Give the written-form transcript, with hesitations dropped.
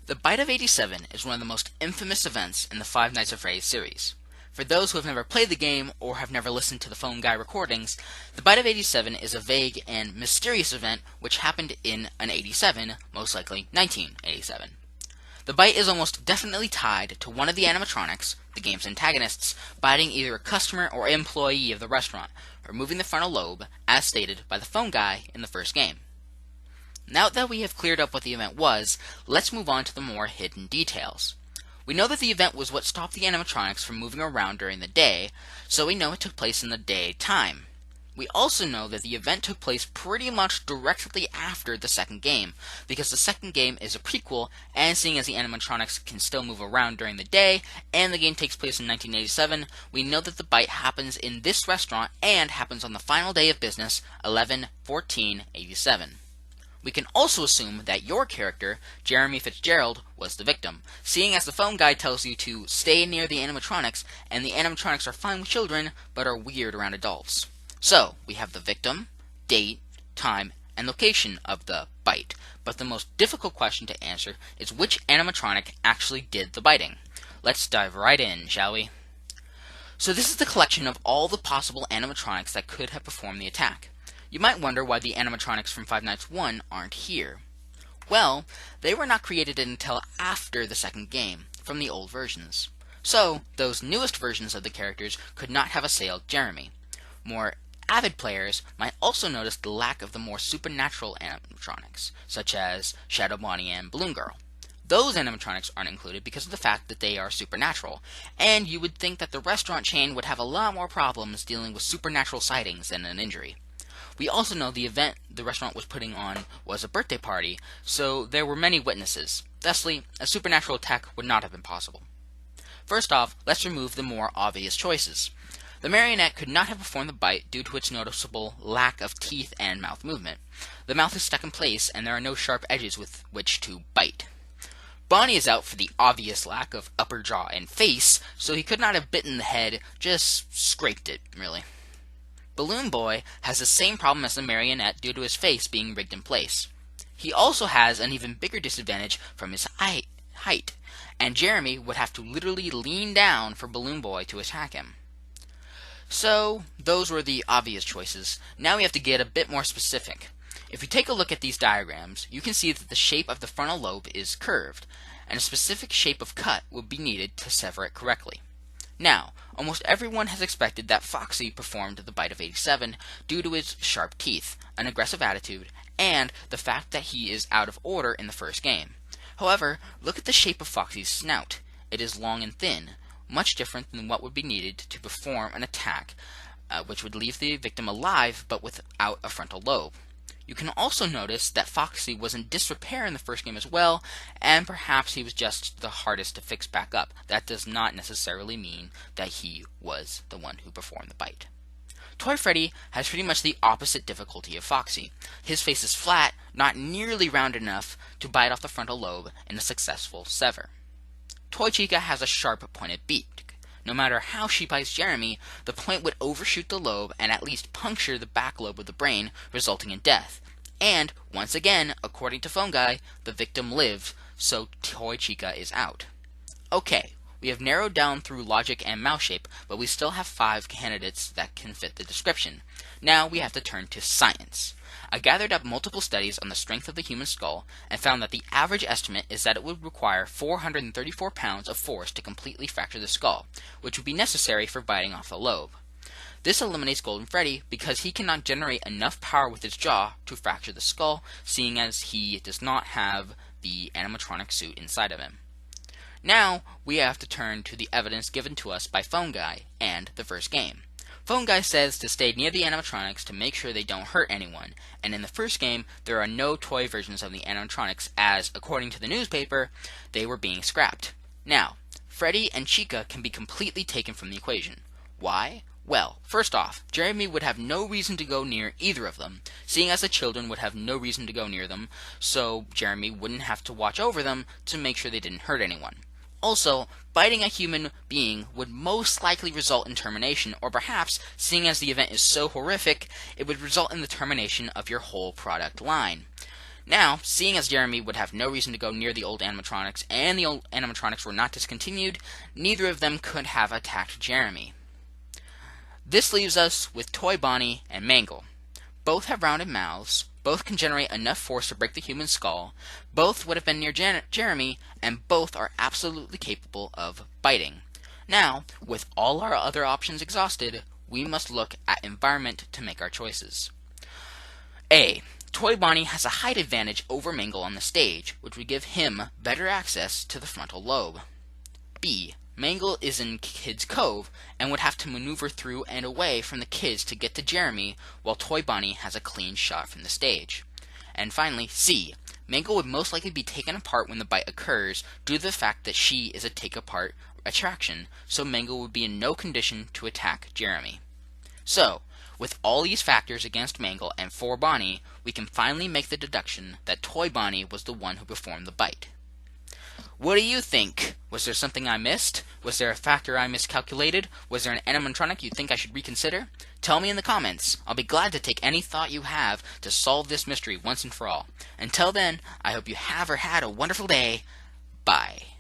The Bite of 87 is one of the most infamous events in the Five Nights at Freddy series. For those who have never played the game or have never listened to the Phone Guy recordings, the Bite of 87 is a vague and mysterious event which happened in an 87, most likely 1987. The bite is almost definitely tied to one of the animatronics, the game's antagonists, biting either a customer or employee of the restaurant, removing the frontal lobe, as stated by the Phone Guy in the first game. Now that we have cleared up what the event was, let's move on to the more hidden details. We know that the event was what stopped the animatronics from moving around during the day, so we know it took place in the daytime. We also know that the event took place pretty much directly after the second game, because the second game is a prequel, and seeing as the animatronics can still move around during the day, and the game takes place in 1987, we know that the bite happens in this restaurant and happens on the final day of business, 11/14/87. We can also assume that your character, Jeremy Fitzgerald, was the victim, seeing as the Phone Guy tells you to stay near the animatronics, and the animatronics are fine with children, but are weird around adults. So, we have the victim, date, time, and location of the bite, but the most difficult question to answer is which animatronic actually did the biting. Let's dive right in, shall we? So this is the collection of all the possible animatronics that could have performed the attack. You might wonder why the animatronics from Five Nights 1 aren't here. Well, they were not created until after the second game, from the old versions. So, those newest versions of the characters could not have assailed Jeremy. More avid players might also notice the lack of the more supernatural animatronics, such as Shadow Bonnie and Balloon Girl. Those animatronics aren't included because of the fact that they are supernatural, and you would think that the restaurant chain would have a lot more problems dealing with supernatural sightings than an injury. We also know the event the restaurant was putting on was a birthday party, so there were many witnesses. Thusly, a supernatural attack would not have been possible. First off, let's remove the more obvious choices. The marionette could not have performed the bite due to its noticeable lack of teeth and mouth movement. The mouth is stuck in place, and there are no sharp edges with which to bite. Bonnie is out for the obvious lack of upper jaw and face, so he could not have bitten the head, just scraped it, really. Balloon Boy has the same problem as the marionette due to his face being rigged in place. He also has an even bigger disadvantage from his height, and Jeremy would have to literally lean down for Balloon Boy to attack him. So, those were the obvious choices. Now we have to get a bit more specific. If you take a look at these diagrams, you can see that the shape of the frontal lobe is curved, and a specific shape of cut would be needed to sever it correctly. Now, almost everyone has expected that Foxy performed the Bite of 87 due to his sharp teeth, an aggressive attitude, and the fact that he is out of order in the first game. However, look at the shape of Foxy's snout. It is long and thin, much different than what would be needed to perform an attack, which would leave the victim alive but without a frontal lobe. You can also notice that Foxy was in disrepair in the first game as well, and perhaps he was just the hardest to fix back up. That does not necessarily mean that he was the one who performed the bite. Toy Freddy has pretty much the opposite difficulty of Foxy. His face is flat, not nearly round enough to bite off the frontal lobe in a successful sever. Toy Chica has a sharp, pointed beak. No matter how she bites Jeremy, the point would overshoot the lobe and at least puncture the back lobe of the brain, resulting in death. And, once again, according to Phone Guy, the victim lived, so Toy Chica is out. Okay, we have narrowed down through logic and mouth shape, but we still have 5 candidates that can fit the description. Now we have to turn to science. I gathered up multiple studies on the strength of the human skull and found that the average estimate is that it would require 434 pounds of force to completely fracture the skull, which would be necessary for biting off the lobe. This eliminates Golden Freddy because he cannot generate enough power with his jaw to fracture the skull, seeing as he does not have the animatronic suit inside of him. Now, we have to turn to the evidence given to us by Phone Guy and the first game. Phone Guy says to stay near the animatronics to make sure they don't hurt anyone, and in the first game, there are no toy versions of the animatronics as, according to the newspaper, they were being scrapped. Now, Freddy and Chica can be completely taken from the equation. Why? Well, first off, Jeremy would have no reason to go near either of them, seeing as the children would have no reason to go near them, so Jeremy wouldn't have to watch over them to make sure they didn't hurt anyone. Also, biting a human being would most likely result in termination, or perhaps, seeing as the event is so horrific, it would result in the termination of your whole product line. Now, seeing as Jeremy would have no reason to go near the old animatronics, and the old animatronics were not discontinued, neither of them could have attacked Jeremy. This leaves us with Toy Bonnie and Mangle. Both have rounded mouths, both can generate enough force to break the human skull, both would have been near Jeremy, and both are absolutely capable of biting. Now, with all our other options exhausted, we must look at environment to make our choices. A. Toy Bonnie has a height advantage over Mangle on the stage, which would give him better access to the frontal lobe. B. Mangle is in Kids Cove and would have to maneuver through and away from the kids to get to Jeremy, while Toy Bonnie has a clean shot from the stage. And finally, C. Mangle would most likely be taken apart when the bite occurs due to the fact that she is a take-apart attraction, so Mangle would be in no condition to attack Jeremy. So, with all these factors against Mangle and for Bonnie, we can finally make the deduction that Toy Bonnie was the one who performed the bite. What do you think? Was there something I missed? Was there a factor I miscalculated? Was there an animatronic you think I should reconsider? Tell me in the comments. I'll be glad to take any thought you have to solve this mystery once and for all. Until then, I hope you have or had a wonderful day. Bye.